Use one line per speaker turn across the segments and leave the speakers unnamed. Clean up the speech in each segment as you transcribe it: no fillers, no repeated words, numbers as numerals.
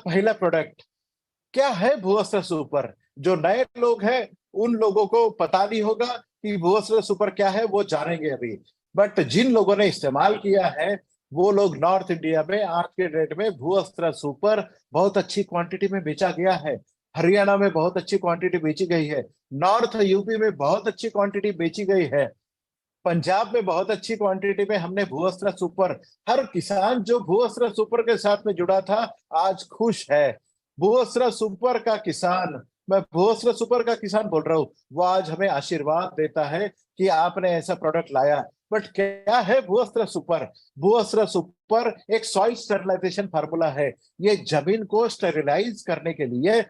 पहला प्रोडक्ट क्या है भूअस्त्र सुपर। जो नए लोग हैं उन लोगों को पता नहीं होगा कि भूअस्त्र सुपर क्या है, वो जानेंगे अभी। बट जिन लोगों ने इस्तेमाल किया है वो लोग नॉर्थ इंडिया में आज के डेट में भूअस्त्र सुपर बहुत अच्छी क्वांटिटी में बेचा गया है। हरियाणा में बहुत अच्छी क्वांटिटी बेची गई है। नॉर्थ यूपी में बहुत अच्छी क्वांटिटी बेची गई है। पंजाब में बहुत अच्छी क्वांटिटी में हमने भूअस्त्र सुपर, हर किसान जो भूअस्त्र सुपर के साथ में जुड़ा था आज खुश है। भूअस्त्र सुपर का किसान, मैं भूअस्त्र सुपर का किसान बोल रहा हूँ, वो आज हमें आशीर्वाद देता है कि आपने ऐसा प्रोडक्ट लाया। बट क्या है भूअस्त्र सुपर? भूअस्त्र सुपर एक सॉइल स्टेरिलाइजेशन फार्मूला है। ये जमीन को स्टेरिलाइज करने के लिए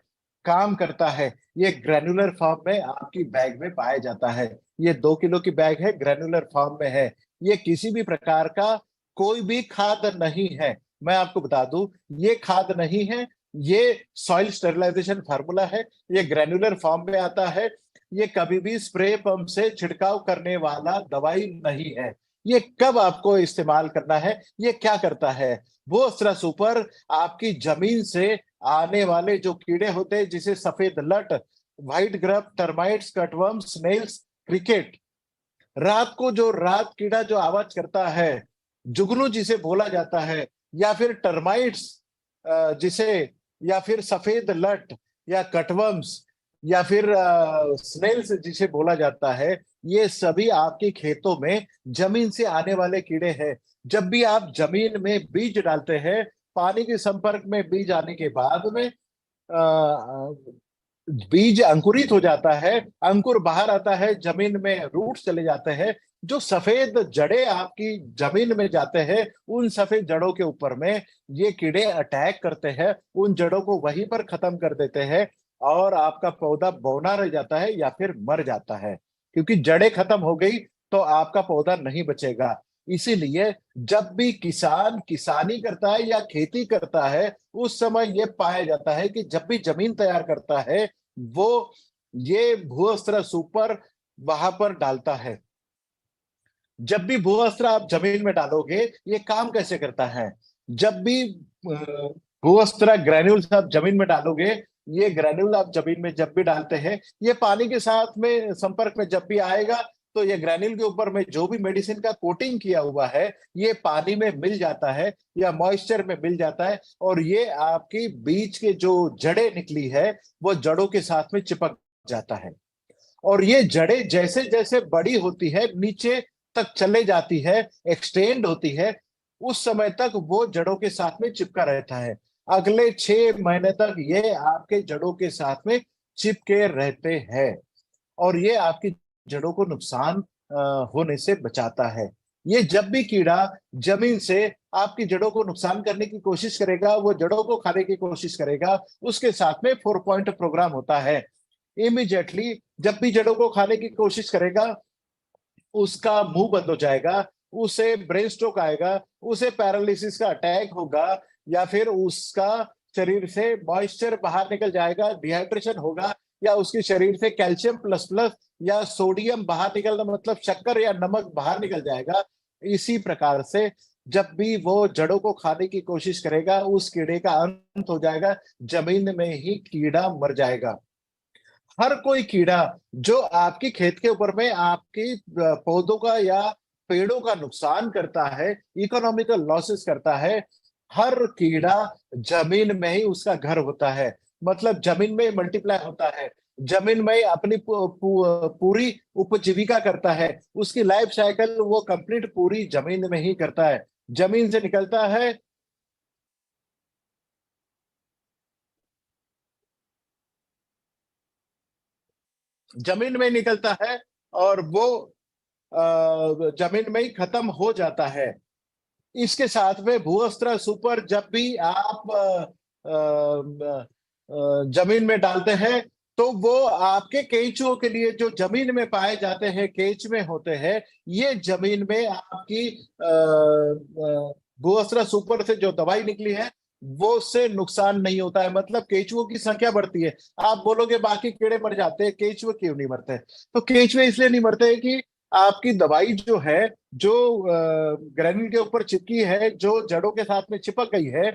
काम करता है। ये ग्रेनुलर फॉर्म में आपकी बैग में पाया जाता है। ये 2 किलो की बैग है, ग्रेनुलर फॉर्म में है। ये किसी भी प्रकार का कोई भी खाद नहीं है। मैं आपको बता दूं, ये खाद नहीं है, ये सॉइल स्टेरिलाइजेशन फार्मूला है। ये ग्रेनुलर फॉर्म में आता है। ये कभी भी स्प्रे पंप से छिड़काव करने वाला दवाई नहीं है। ये कब आपको इस्तेमाल करना है, ये क्या करता है? वो अस्त्र सुपर आपकी जमीन से आने वाले जो कीड़े होते हैं, जिसे सफेद लट, white grub, termites, cutworm, snails, cricket, रात को जो रात कीड़ा जो आवाज करता है, जुगनू जिसे बोला जाता है, या फिर टर्माइट्स जिसे, या फिर सफेद लट, या कटवर्म्स, या फिर स्नेल्स जिसे बोला जाता है, ये सभी आपके खेतों में जमीन से आने वाले कीड़े हैं। जब भी आप जमीन में बीज डालते हैं, पानी के संपर्क में बीज आने के बाद में बीज अंकुरित हो जाता है, अंकुर बाहर आता है, जमीन में रूट चले जाते हैं। जो सफेद जड़ें आपकी जमीन में जाते हैं, उन सफेद जड़ों के ऊपर में ये कीड़े अटैक करते हैं, उन जड़ों को वहीं पर खत्म कर देते हैं, और आपका पौधा बौना रह जाता है या फिर मर जाता है। क्योंकि जड़ें खत्म हो गई तो आपका पौधा नहीं बचेगा। इसीलिए जब भी किसान किसानी करता है या खेती करता है, उस समय यह पाया जाता है कि जब भी जमीन तैयार करता है, वो ये भूअस्त्र सुपर वहां पर डालता है। जब भी भूअस्त्र आप जमीन में डालोगे, ये काम कैसे करता है? जब भी भूअस्त्र ग्रेन्यूल्स आप जमीन में डालोगे, ये ग्रेन्यूल आप जमीन में जब भी डालते हैं, ये पानी के साथ में संपर्क में जब भी आएगा, तो ये ग्रेन्यूल के ऊपर में जो भी मेडिसिन का कोटिंग किया हुआ है, ये पानी में मिल जाता है या मॉइस्चर में मिल जाता है, और ये आपकी बीज के जो जड़ें निकली है, वो जड़ों के साथ में चिपक जाता है। और ये जड़ें जैसे जैसे बड़ी होती है, नीचे तक चले जाती है, एक्सटेंड होती है, उस समय तक वो जड़ों के साथ में चिपका रहता है। अगले 6 महीने तक ये आपके जड़ों के साथ में चिपके रहते हैं, और ये आपकी जड़ों को नुकसान होने से बचाता है। ये जब भी कीड़ा जमीन से आपकी जड़ों को नुकसान करने की कोशिश करेगा, वो जड़ों को खाने की कोशिश करेगा, उसके साथ में 4 पॉइंट प्रोग्राम होता है। इमीडिएटली जब भी जड़ों को खाने की कोशिश करेगा, उसका मुंह बंद हो जाएगा, उसे ब्रेन स्ट्रोक आएगा, उसे पैरालिसिस का अटैक होगा, या फिर उसका शरीर से मॉइस्चर बाहर निकल जाएगा, डिहाइड्रेशन होगा, या उसके शरीर से कैल्शियम प्लस प्लस या सोडियम बाहर निकलना, मतलब शक्कर या नमक बाहर निकल जाएगा। इसी प्रकार से जब भी वो जड़ों को खाने की कोशिश करेगा, उस कीड़े का अंत हो जाएगा, जमीन में ही कीड़ा मर जाएगा। हर कोई कीड़ा जो आपकी खेत के ऊपर में आपकी पौधों का या पेड़ों का नुकसान करता है, इकोनॉमिकल लॉसेस करता है, हर कीड़ा जमीन में ही उसका घर होता है। मतलब जमीन में मल्टीप्लाई होता है, जमीन में अपनी पूरी उपजीविका करता है। उसकी लाइफ साइकिल वो कंप्लीट पूरी जमीन में ही करता है। जमीन से निकलता है, जमीन में निकलता है, और वो जमीन में ही खत्म हो जाता है। इसके साथ में भूअस्त्र सुपर जब भी आप जमीन में डालते हैं, तो वो आपके केंचुओं के लिए, जो जमीन में पाए जाते हैं, केंच में होते हैं, ये जमीन में आपकी भूअस्त्र सुपर से जो दवाई निकली है, वो उससे नुकसान नहीं होता है। मतलब केंचुओं की संख्या बढ़ती है। आप बोलोगे बाकी कीड़े मर जाते हैं, केंचुए क्यों नहीं मरते? तो केंचुए इसलिए नहीं मरते कि आपकी दवाई जो है, जो ग्रेन्यूल के ऊपर चिपकी है, जो जड़ों के साथ में चिपक गई है,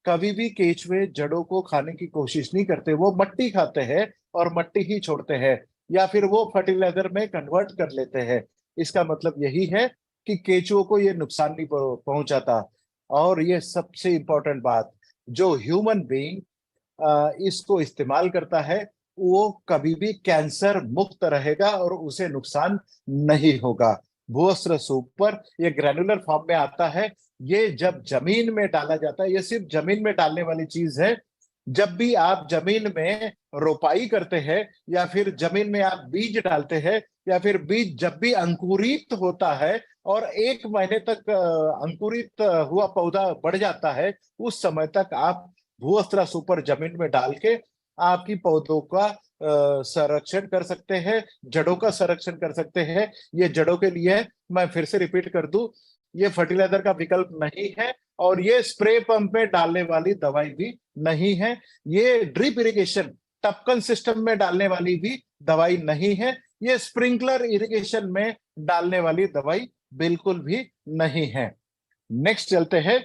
कभी भी केचुए जड़ों को खाने की कोशिश नहीं करते, वो मट्टी खाते हैं और मट्टी ही छोड़ते हैं, या फिर वो फर्टिलाइजर में कन्वर्ट कर लेते हैं। इसका मतलब यही है कि केचुओं को ये नुकसान नहीं पहुंचाता। और ये सबसे इंपॉर्टेंट बात, जो ह्यूमन बीइंग इसको इस्तेमाल करता है, वो कभी भी कैंसर मुक्त रहेगा और उसे नुकसान नहीं होगा। भूअस्त्र सुपर ये ग्रैनुलर फॉर्म में आता है। ये जब जमीन में डाला जाता है, ये सिर्फ जमीन में डालने वाली चीज है। जब भी आप जमीन में रोपाई करते हैं, या फिर जमीन में आप बीज डालते हैं, या फिर बीज जब भी अंकुरित होता है और 1 महीने तक अंकुरित हुआ पौधा बढ़ जाता है, उस समय तक आप भूअस्त्र सुपर जमीन में डाल के आपकी पौधों का संरक्षण कर सकते हैं, जड़ों का संरक्षण कर सकते हैं। ये जड़ों के लिए है। मैं फिर से रिपीट कर दूं, ये फर्टिलाइजर का विकल्प नहीं है, और ये स्प्रे पंप में डालने वाली दवाई भी नहीं है। ये ड्रिप इरिगेशन टपकन सिस्टम में डालने वाली भी दवाई नहीं है। ये स्प्रिंकलर इरिगेशन में डालने वाली दवाई बिल्कुल भी नहीं है। नेक्स्ट चलते हैं।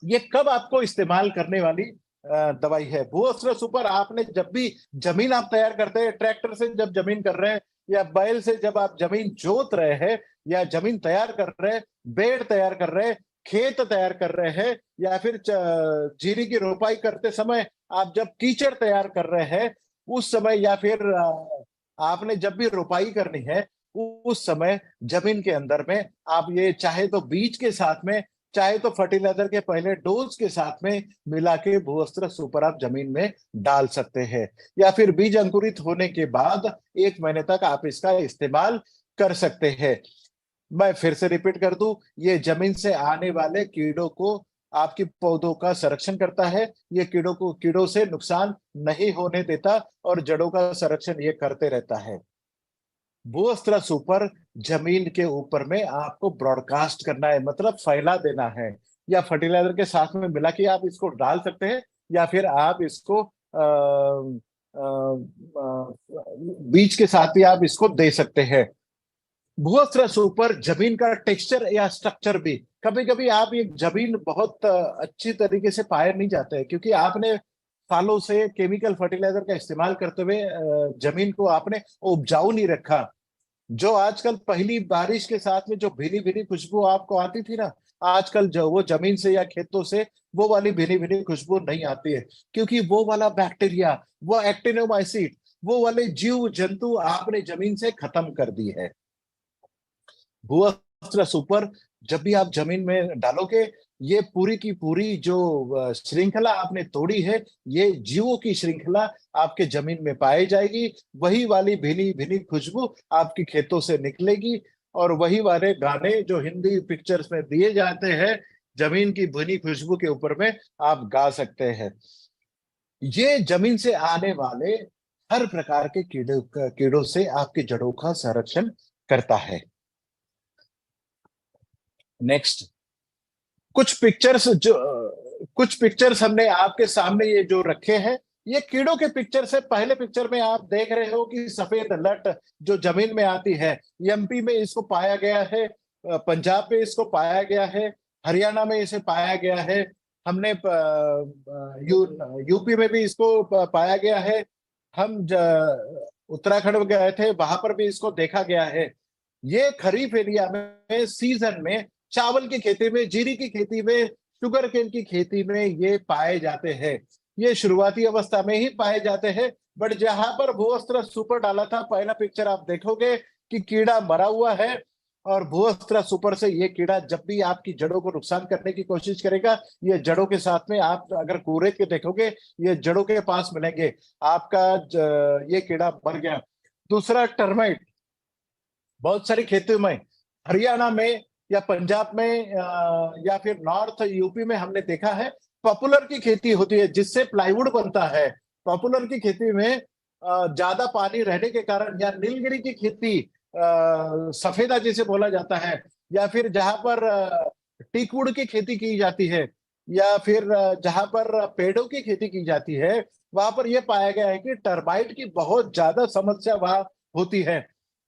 ये कब आपको इस्तेमाल करने वाली दवाई है? भूअस्त्र सुपर आपने जब भी जमीन आप तैयार करते हैं, ट्रैक्टर से जब जमीन कर रहे हैं, या बैल से जब आप जमीन जोत रहे हैं, या जमीन तैयार कर रहे हैं, बेड तैयार कर रहे हैं, खेत तैयार कर रहे हैं, या फिर जीरी की रोपाई करते समय आप जब कीचड़ तैयार कर रहे हैं, उस समय, या फिर आपने जब भी रोपाई करनी है, उस समय जमीन के अंदर में आप ये चाहे तो बीज के साथ में, चाहे तो फर्टिलाइजर के पहले डोज के साथ में मिला के भूअस्त्र सुपर आप जमीन में डाल सकते हैं, या फिर बीज अंकुरित होने के बाद 1 महीने तक आप इसका इस्तेमाल कर सकते हैं। मैं फिर से रिपीट कर दूं, ये जमीन से आने वाले कीड़ों को, आपकी पौधों का संरक्षण करता है। ये कीड़ों से नुकसान नहीं होने देता, और जड़ों का संरक्षण ये करते रहता है। भूअस्त्र सुपर जमीन के ऊपर में आपको ब्रॉडकास्ट करना है, मतलब फैला देना है, या फर्टिलाइजर के साथ में मिला के आप इसको डाल सकते हैं, या फिर आप इसको बीज के साथ ही आप इसको दे सकते हैं। भूअस्त्र सुपर जमीन का टेक्सचर या स्ट्रक्चर भी, कभी कभी आप ये जमीन बहुत अच्छी तरीके से पाए नहीं जाते हैं, क्योंकि आपने सालों से केमिकल फर्टिलाइजर का इस्तेमाल करते हुए जमीन को आपने उपजाऊ नहीं रखा। जो आजकल पहली बारिश के साथ में जो भीनी भीनी खुशबू आपको आती थी ना, आजकल जो वो जमीन से या खेतों से वो वाली भीनी भीनी खुशबू नहीं आती है, क्योंकि वो वाला बैक्टीरिया, वो एक्टिनोमाइसिट, वो वाले जीव जंतु आपने जमीन से खत्म कर दी है। भूअस्त्र सुपर जब भी आप जमीन में डालोगे, ये पूरी की पूरी जो श्रृंखला आपने तोड़ी है, ये जीवों की श्रृंखला आपके जमीन में पाई जाएगी। वही वाली भीनी भीनी खुशबू आपकी खेतों से निकलेगी, और वही वाले गाने जो हिंदी पिक्चर्स में दिए जाते हैं, जमीन की भीनी खुशबू के ऊपर में आप गा सकते हैं। ये जमीन से आने वाले हर प्रकार के कीड़ों से आपकी जड़ों का संरक्षण करता है। नेक्स्ट, कुछ पिक्चर्स हमने आपके सामने ये जो रखे हैं, ये कीड़ों के पिक्चर से। पहले पिक्चर में आप देख रहे हो कि सफेद लट जो जमीन में आती है, एमपी में इसको पाया गया है, पंजाब में इसको पाया गया है, हरियाणा में इसे पाया गया है, हमने यूपी में भी इसको पाया गया है, हम उत्तराखंड में गए थे, वहां पर भी इसको देखा गया है। ये खरीफ एरिया में सीजन में चावल की खेती में, जीरी की खेती में, शुगर केन की खेती में ये पाए जाते हैं। ये शुरुआती अवस्था में ही पाए जाते हैं, बट जहां पर भूअस्त्र सुपर डाला था, पहला पिक्चर आप देखोगे कि कीड़ा मरा हुआ है, और भूअस्त्र सुपर से ये कीड़ा जब भी आपकी जड़ों को नुकसान करने की कोशिश करेगा, ये जड़ों के साथ में, आप अगर कूड़े के देखोगे, ये जड़ों के पास मिलेंगे, आपका ये कीड़ा मर गया। दूसरा, टर्माइट। बहुत सारी खेतों में, हरियाणा में या पंजाब में या फिर नॉर्थ यूपी में हमने देखा है, पॉपुलर की खेती होती है जिससे प्लाईवुड बनता है। पॉपुलर की खेती में ज्यादा पानी रहने के कारण, या नीलगिरी की खेती, सफेदा जिसे बोला जाता है, या फिर जहां पर टीकवुड की खेती की जाती है, या फिर जहां पर पेड़ों की खेती की जाती है, वहां पर यह पाया गया है कि टर्माइट की बहुत ज्यादा समस्या वहां होती है।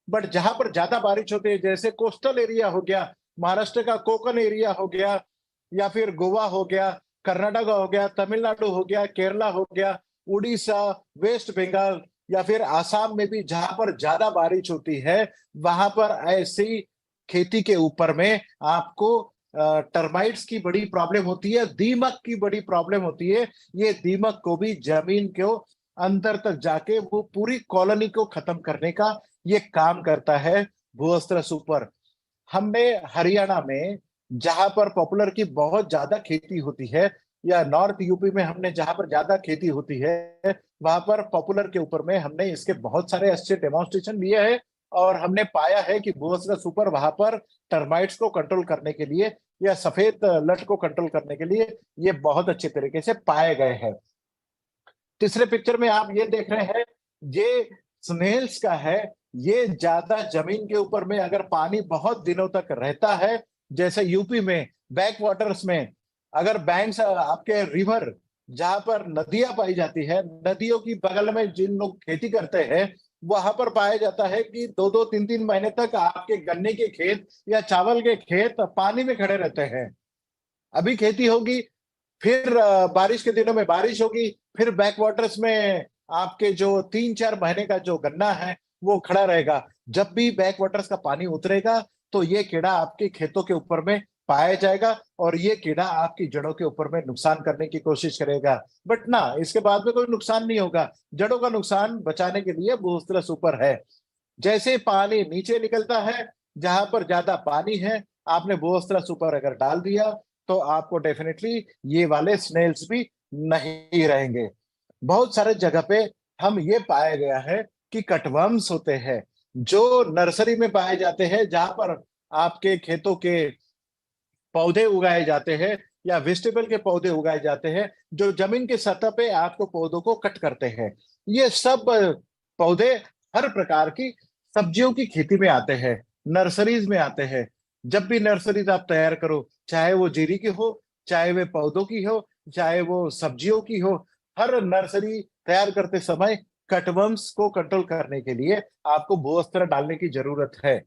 बट जहां पर ज्यादा बारिश होती है, जैसे कोस्टल एरिया हो गया, महाराष्ट्र का कोकन एरिया हो गया, या फिर गोवा हो गया, कर्नाटक हो गया, तमिलनाडु हो गया, केरला हो गया, उड़ीसा, वेस्ट बंगाल या फिर आसाम में भी जहां पर ज्यादा बारिश होती है, वहां पर ऐसी खेती के ऊपर में आपको टर्माइट्स की बड़ी प्रॉब्लम होती है, दीमक की बड़ी प्रॉब्लम होती है। ये दीमक को भी जमीन को अंदर तक जाके वो पूरी कॉलोनी को खत्म करने का ये काम करता है भूअस्त्र सुपर। हमने हरियाणा में जहां पर पॉपुलर की बहुत ज्यादा खेती होती है, या नॉर्थ यूपी में हमने जहां पर ज्यादा खेती होती है, वहां पर पॉपुलर के ऊपर में हमने इसके बहुत सारे अच्छे डेमोन्स्ट्रेशन लिए हैं। और हमने पाया है कि भूअस्त्र सुपर वहां पर टर्माइट्स को कंट्रोल करने के लिए या सफेद लट को कंट्रोल करने के लिए ये बहुत अच्छे तरीके से पाए गए हैं। तीसरे पिक्चर में आप ये देख रहे हैं, ये स्नेल्स का है। ये ज्यादा जमीन के ऊपर में अगर पानी बहुत दिनों तक रहता है, जैसे यूपी में बैक वाटर्स में, अगर बैंक्स आपके रिवर जहां पर नदियां पाई जाती है, नदियों की बगल में जिन लोग खेती करते हैं, वहां पर पाया जाता है कि 2-2 3-3 महीने तक आपके गन्ने के खेत या चावल के खेत पानी में खड़े रहते हैं। अभी खेती होगी, फिर बारिश के दिनों में बारिश होगी, फिर बैक वाटर्स में आपके जो 3-4 महीने का जो गन्ना है वो खड़ा रहेगा। जब भी बैक वाटर्स का पानी उतरेगा तो ये कीड़ा आपके खेतों के ऊपर में पाया जाएगा, और ये कीड़ा आपकी जड़ों के ऊपर में नुकसान करने की कोशिश करेगा। बट ना, इसके बाद में कोई नुकसान नहीं होगा। जड़ों का नुकसान बचाने के लिए बूस्टर सुपर है। जैसे पानी नीचे निकलता है, जहां पर ज्यादा पानी है, आपने बोस्त्रा सुपर अगर डाल दिया तो आपको डेफिनेटली ये वाले स्नेल्स भी नहीं रहेंगे। बहुत सारे जगह पे हम ये पाया गया है कि कटवर्म्स होते हैं जो नर्सरी में पाए जाते हैं, जहां पर आपके खेतों के पौधे उगाए जाते हैं या वेजिटेबल के पौधे उगाए जाते हैं, जो जमीन के सतह पे आपको पौधों को कट करते हैं। ये सब पौधे हर प्रकार की सब्जियों की खेती में आते हैं, नर्सरीज में आते हैं। जब भी नर्सरीज आप तैयार करो, चाहे वो जीरी की हो, चाहे वे पौधों की हो, चाहे वो सब्जियों की हो, हर नर्सरी तैयार करते समय कटवर्म्स को कंट्रोल करने के लिए आपको भूअस्त्र डालने की जरूरत है।